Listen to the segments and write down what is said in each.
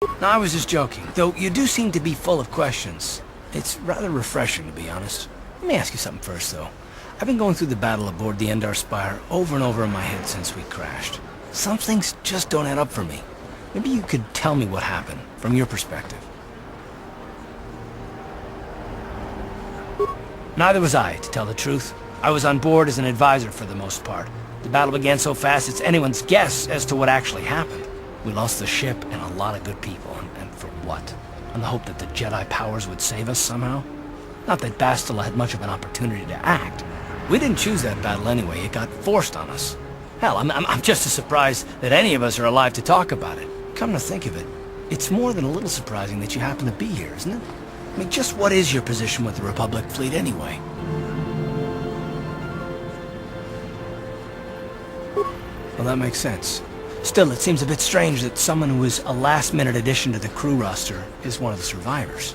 No, I was just joking, though you do seem to be full of questions. It's rather refreshing, to be honest. Let me ask you something first, though. I've been going through the battle aboard the Endar Spire over and over in my head since we crashed. Some things just don't add up for me. Maybe you could tell me what happened, from your perspective. Neither was I, to tell the truth. I was on board as an advisor for the most part. The battle began so fast it's anyone's guess as to what actually happened. We lost the ship and a lot of good people, and for what? On the hope that the Jedi powers would save us somehow? Not that Bastila had much of an opportunity to act. We didn't choose that battle anyway, it got forced on us. Hell, I'm just as surprised that any of us are alive to talk about it. Come to think of it, it's more than a little surprising that you happen to be here, isn't it? I mean, just what is your position with the Republic fleet anyway? Well, that makes sense. Still, it seems a bit strange that someone who was a last-minute addition to the crew roster is one of the survivors.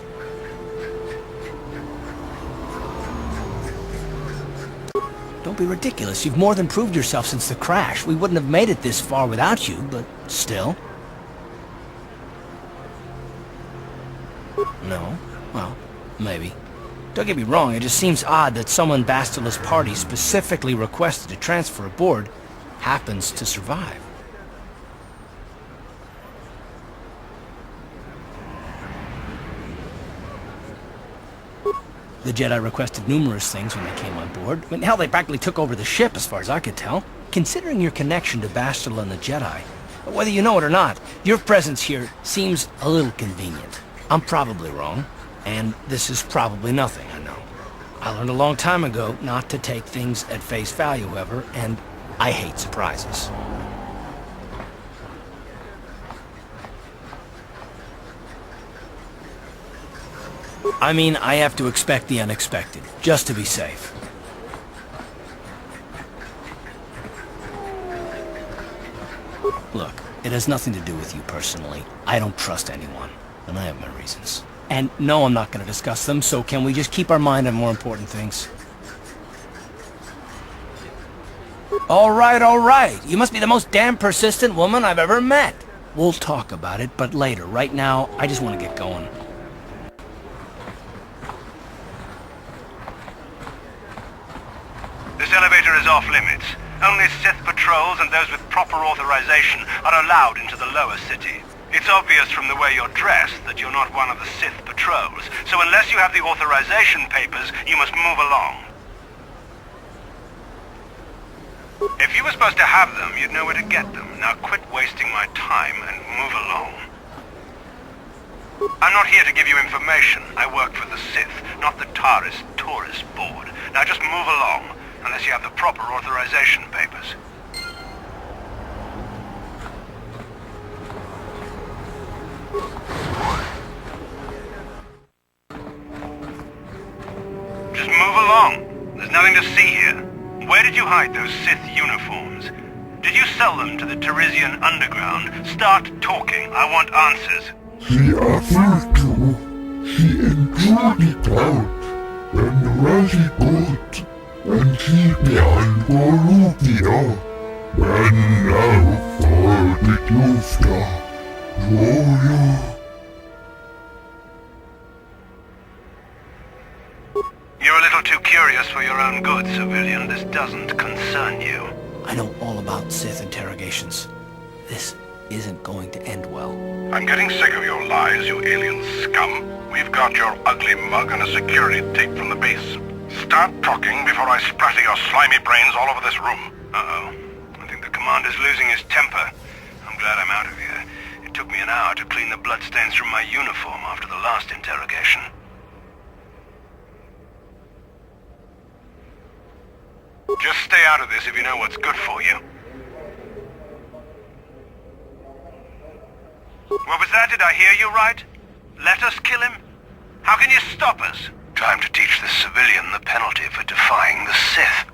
Don't be ridiculous. You've more than proved yourself since the crash. We wouldn't have made it this far without you, but still. No? Well, maybe. Don't get me wrong, it just seems odd that someone Bastila's party specifically requested to transfer aboard happens to survive. The Jedi requested numerous things when they came on board. I mean, hell, they practically took over the ship, as far as I could tell. Considering your connection to Bastila and the Jedi, whether you know it or not, your presence here seems a little convenient. I'm probably wrong, and this is probably nothing, I know. I learned a long time ago not to take things at face value, however, and I hate surprises. I mean, I have to expect the unexpected, just to be safe. Look, it has nothing to do with you personally. I don't trust anyone, and I have my reasons. And no, I'm not going to discuss them, so can we just keep our mind on more important things? All right. You must be the most damn persistent woman I've ever met. We'll talk about it, but later. Right now, I just want to get going. This elevator is off limits. Only Sith patrols and those with proper authorization are allowed into the lower city. It's obvious from the way you're dressed that you're not one of the Sith patrols, so unless you have the authorization papers, you must move along. If you were supposed to have them, you'd know where to get them. Now quit wasting my time and move along. I'm not here to give you information. I work for the Sith, not the Taris Tourist Board. Now just move along, unless you have the proper authorization papers. Just move along. There's nothing to see here. Where did you hide those Sith uniforms? Did you sell them to the Teresian underground? Start talking. I want answers. She offered to. She enjoyed it out. And where she got. And she began Gorubia. And now for the Jufta. You're a little too curious for your own good, civilian. This doesn't concern you. I know all about Sith interrogations. This isn't going to end well. I'm getting sick of your lies, you alien scum. We've got your ugly mug and a security tape from the base. Start talking before I splatter your slimy brains all over this room. Uh-oh. I think the commander's losing his temper. I'm glad I'm out of here. It took me an hour to clean the bloodstains from my uniform after the last interrogation. Just stay out of this if you know what's good for you. What was that? Did I hear you right? Let us kill him? How can you stop us? Time to teach the civilian the penalty for defying the Sith.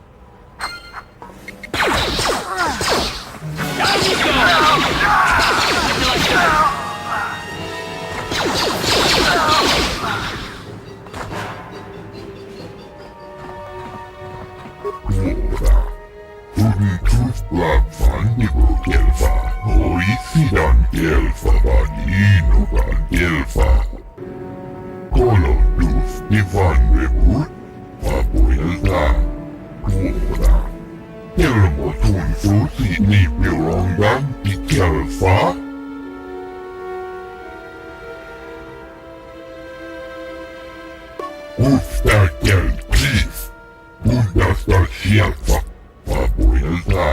Tunnitut Laviathan kelfa, oisidan kelfa vanino Kustakel kiss. Kundasta sieltä vapuilta.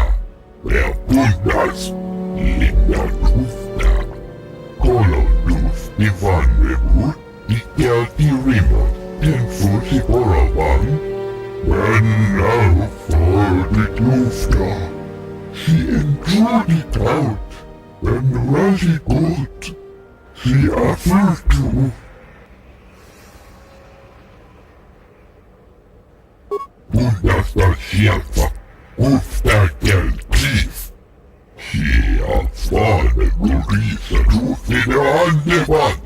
Ja kundas linja kustaa. Kolotusti vanhemmuut. Ikäti rimas. Pinfusi oravan. When now for the Lufta. She enjoyed it out. And Rashi got. She offered to. Kundasta sieltä. Kustakel kiss. She har fallen och risat hos sina andeman.